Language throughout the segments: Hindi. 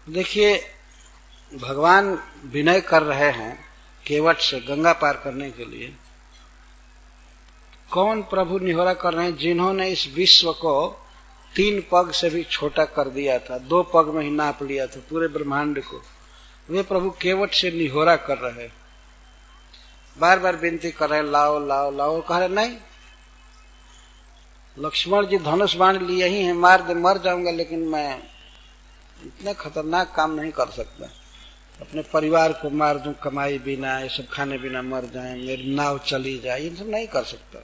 देखिए, भगवान विनय कर रहे हैं केवट से गंगा पार करने के लिए। कौन प्रभु निहोरा कर रहे हैं? जिन्होंने इस विश्व को 3 पग से भी छोटा कर दिया था, 2 पग में ही नाप लिया था पूरे ब्रह्मांड को, वे प्रभु केवट से निहोरा कर रहे, बार बार विनती कर रहे, लाओ लाओ लाओ। कह रहे नहीं, लक्ष्मण जी धनुष बाण लिए ही हैं, मार दे मर जाऊंगा, लेकिन मैं इतने खतरनाक काम नहीं कर सकता। अपने परिवार को मार दूं, कमाई बिना, ये सब खाने बिना मर जाए, मेरी नाव चली जाए, ये सब नहीं कर सकता।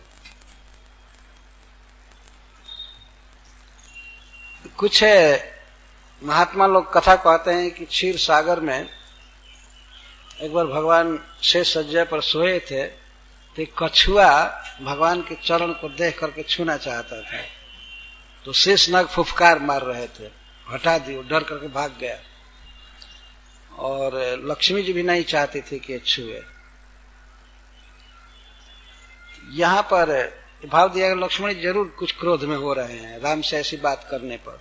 कुछ महात्मा लोग कथा कहते हैं कि क्षीर सागर में एक बार भगवान शेष सज्जा पर सोए थे, तो कछुआ भगवान के चरण को देख करके छूना चाहता था, तो शेषनाग फुफकार मार रहे थे, हटा दियो, डर करके भाग गया। और लक्ष्मी जी भी नहीं चाहती थी कि छुए। यहां पर भाव दिया कि लक्ष्मण जी जरूर कुछ क्रोध में हो रहे हैं राम से ऐसी बात करने पर,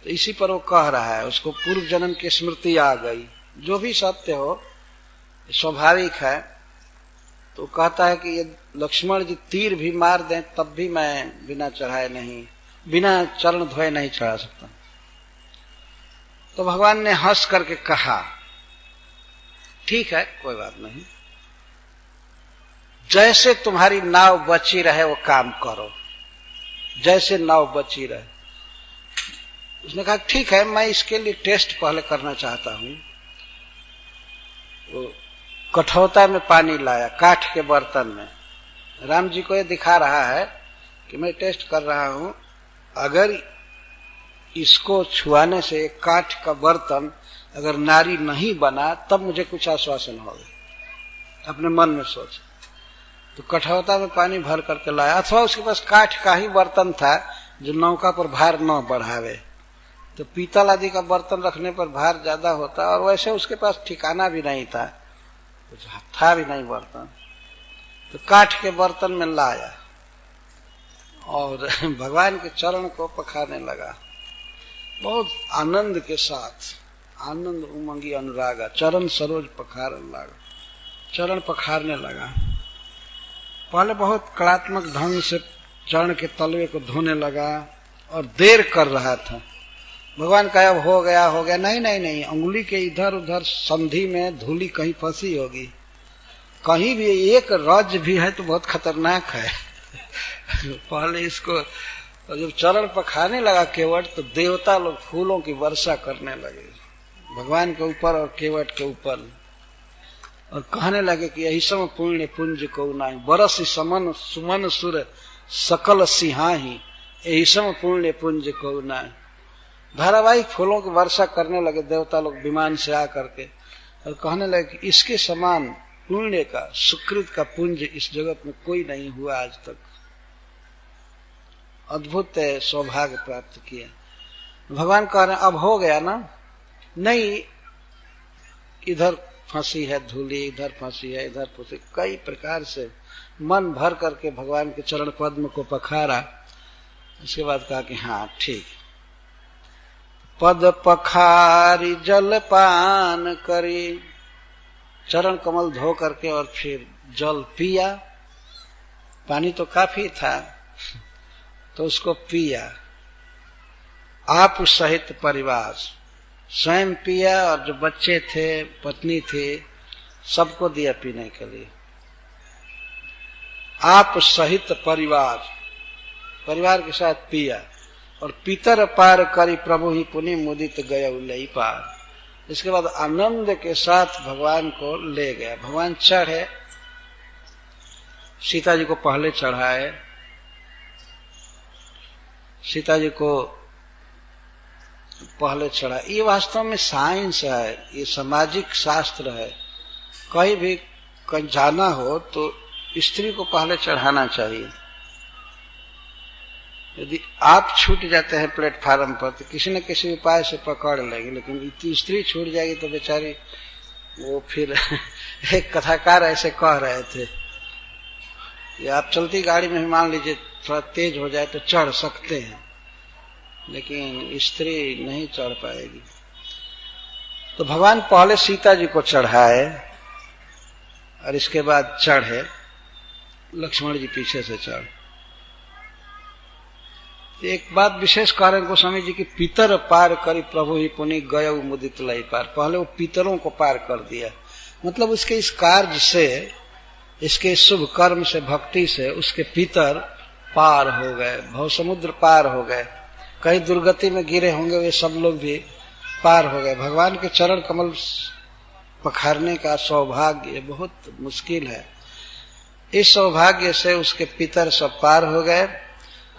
तो इसी पर वो कह रहा है, उसको पूर्व जन्म की स्मृति आ गई। जो भी सत्य हो स्वाभाविक है, तो कहता है कि ये लक्ष्मण जी तीर भी मार दें तब भी मैं बिना चढ़ाए नहीं, बिना चरण धोए नहीं चढ़ा सकता। तो भगवान ने हंस करके कहा, ठीक है कोई बात नहीं, जैसे तुम्हारी नाव बची रहे वो काम करो, जैसे नाव बची रहे। उसने कहा ठीक है, मैं इसके लिए टेस्ट पहले करना चाहता हूं। वो कठौता में पानी लाया, काठ के बर्तन में, राम जी को ये दिखा रहा है कि मैं टेस्ट कर रहा हूं, अगर इसको छुआने से काठ का बर्तन अगर नारी नहीं बना तब मुझे कुछ आश्वासन होगा। अपने मन में सोच, तो कठौता में पानी भर करके लाया, अथवा उसके पास काठ का ही बर्तन था जो नौका पर भार न बढ़ावे। तो पीतल आदि का बर्तन रखने पर भार ज्यादा होता, और वैसे उसके पास ठिकाना भी नहीं था, कुछ था भी नहीं बर्तन, तो काठ के बर्तन में लाया और भगवान के चरण को पखारने लगा, बहुत आनंद के साथ, आनंद उमंगी अनुरागा, चरण सरोज पखारने लगा, चरण पखारने लगा। पहले बहुत कलात्मक ढंग से चरण के तलवे को धोने लगा और देर कर रहा था। भगवान का अब हो गया हो गया, नहीं नहीं नहीं, अंगुली के इधर उधर संधि में धूली कहीं फंसी होगी, कहीं भी एक रज भी है तो बहुत खतरनाक है। पहले इसको, जब चरण पखाने लगा केवट, तो देवता लोग फूलों की वर्षा करने लगे भगवान के ऊपर और केवट के ऊपर, और कहने लगे कि यही सम पुण्य पुंज को नाही, बरस समन सुमन सुर सकल सिंहाही, यही सम पुण्य पुंज को नाही। धारावाहिक फूलों की वर्षा करने लगे देवता लोग विमान से आकर के, और कहने लगे कि इसके समान पुण्य का, सुकृत का पुंज इस जगत में कोई नहीं हुआ आज तक, अद्भुत सौभाग्य प्राप्त किया। भगवान कह रहे हैं अब हो गया ना? नहीं, इधर फंसी है धूली, इधर फंसी है, इधर फंसी, कई प्रकार से मन भर करके भगवान के चरण पद्म को पखारा। उसके बाद कहा कि हाँ ठीक, पद पखारी जल पान करी, चरण कमल धो करके और फिर जल पिया। पानी तो काफी था तो उसको पिया, आप सहित परिवार, स्वयं पिया और जो बच्चे थे, पत्नी थी, सबको दिया पीने के लिए। आप सहित परिवार, परिवार के साथ पिया, और पीतर पार करी प्रभु ही पुनि मुदित गया उलई पार। इसके बाद आनंद के साथ भगवान को ले गया। भगवान चढ़े, सीता जी को पहले चढ़ाए, सीता जी को पहले चढ़ा। ये वास्तव में साइंस है, ये सामाजिक शास्त्र है। कहीं भी कहीं जाना हो तो स्त्री को पहले चढ़ाना चाहिए। यदि आप छूट जाते हैं प्लेटफार्म पर तो किसी न किसी उपाय से पकड़ लेंगे, लेकिन स्त्री छूट जाएगी तो बेचारी वो फिर एक कथाकार ऐसे कह रहे थे कि आप चलती गाड़ी में मान लीजिए थोड़ा तेज हो जाए तो चढ़ सकते हैं, लेकिन स्त्री नहीं चढ़ पाएगी। तो भगवान पहले सीता जी को चढ़ाए और इसके बाद चढ़े, लक्ष्मण जी पीछे से चढ़। एक बात विशेष कह रहे हैं गोस्वामी जी की, पितर पार करी प्रभु ही पुनि गय मुदित लई पार। पहले वो पितरों को पार कर दिया, मतलब उसके इस कार्य से, इसके शुभ कर्म से, भक्ति से उसके पितर पार हो गए, भव समुद्र पार हो गए। कहीं दुर्गति में गिरे होंगे वे सब लोग भी पार हो गए। भगवान के चरण कमल पखारने का सौभाग्य बहुत मुश्किल है। इस सौभाग्य से उसके पितर सब पार हो गए,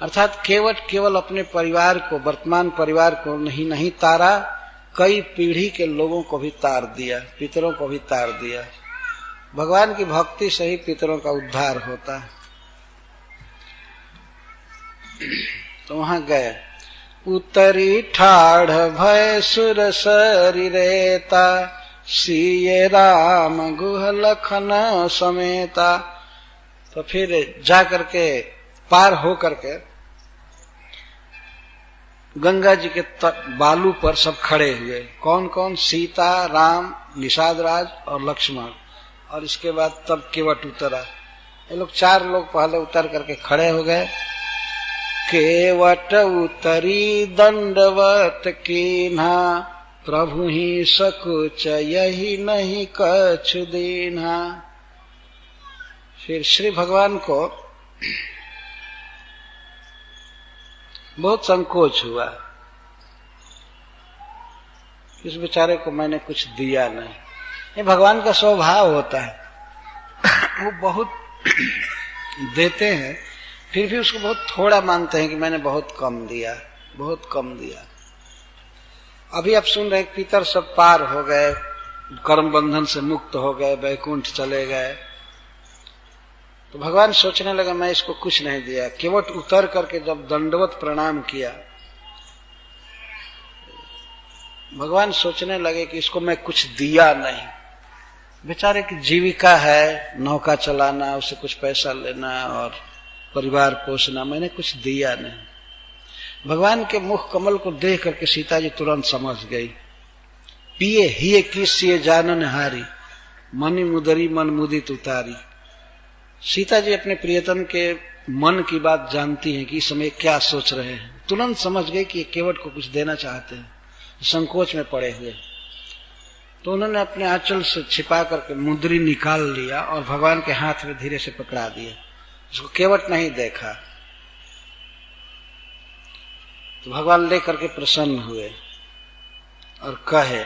अर्थात केवल अपने परिवार को, वर्तमान परिवार को नहीं तारा, कई पीढ़ी के लोगों को भी तार दिया, पितरों को भी तार दिया। भगवान की भक्ति से ही पितरों का उद्धार होता है। तो वहां गए। उतरी ठाढ़ भय सुर शरीरेता, सीये राम गुह लखन समेता। तो फिर जा करके पार हो करके गंगा जी के बालू पर सब खड़े हुए। कौन कौन? सीता, राम, निषाद राज और लक्ष्मण। और इसके बाद तब केवट उतरा। ये लोग 4 लोग पहले उतर करके खड़े हो गए। केवट उतरी दंडवत कीन्हा, प्रभु ही सकुच यही नहीं कछु दीन्हा। फिर श्री भगवान को बहुत संकोच हुआ, इस बेचारे को मैंने कुछ दिया नहीं। ये भगवान का स्वभाव होता है, वो बहुत देते हैं फिर भी उसको बहुत थोड़ा मानते हैं कि मैंने बहुत कम दिया, बहुत कम दिया। अभी आप सुन रहे पितर सब पार हो गए, कर्म बंधन से मुक्त हो गए, वैकुंठ चले गए। तो भगवान सोचने लगा मैं इसको कुछ नहीं दिया। केवट उतर करके जब दंडवत प्रणाम किया, भगवान सोचने लगे कि इसको मैं कुछ दिया नहीं। बेचारे की जीविका है, नौका चलाना, उसे कुछ पैसा लेना और परिवार पोषना, मैंने कुछ दिया नहीं। भगवान के मुख कमल को देख करके सीता जी तुरंत समझ गई। पिए ही किसिए जानन हारी, मनि मुदरी मन मुदित उतारी। सीता जी अपने प्रियतम के मन की बात जानती हैं कि इस समय क्या सोच रहे हैं। तुरंत समझ गए कि ये केवट को कुछ देना चाहते हैं, संकोच में पड़े हुए। तो उन्होंने अपने आंचल से छिपा करके मुद्री निकाल लिया और भगवान के हाथ में धीरे से पकड़ा दिया। उसको केवट नहीं देखा। तो भगवान लेकर के प्रसन्न हुए और कहे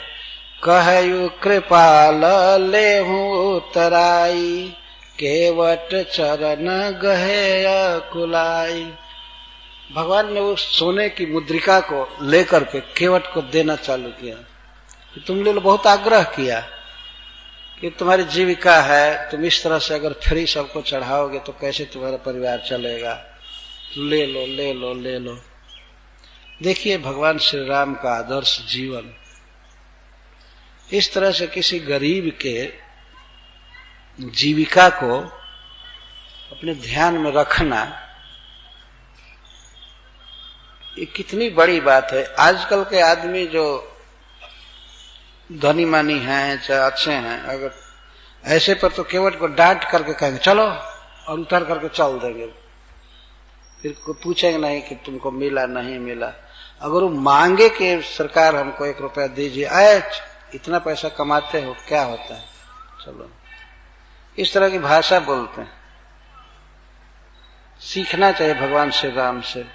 कृपाल लेहूं तराई, केवट चरण गहे कुलाई। भगवान ने उस सोने की मुद्रिका को लेकर के केवट को देना चालू किया। तुम लोग बहुत आग्रह किया कि तुम्हारी जीविका है, तुम इस तरह से अगर फ्री सबको चढ़ाओगे तो कैसे तुम्हारा परिवार चलेगा, ले लो ले लो ले लो। देखिए भगवान श्री राम का आदर्श जीवन। इस तरह से किसी गरीब के जीविका को अपने ध्यान में रखना, ये कितनी बड़ी बात है। आजकल के आदमी जो धनी मानी हैं, चाहे अच्छे हैं, अगर ऐसे पर तो केवट को डांट करके कहेंगे चलो, और उतर करके चल देंगे। फिर कोई पूछेंगे नहीं कि तुमको मिला नहीं मिला। अगर वो मांगे कि सरकार हमको 1 रुपया दीजिए, आए इतना पैसा कमाते हो, क्या होता है, चलो, इस तरह की भाषा बोलते हैं। सीखना चाहिए भगवान श्री राम से।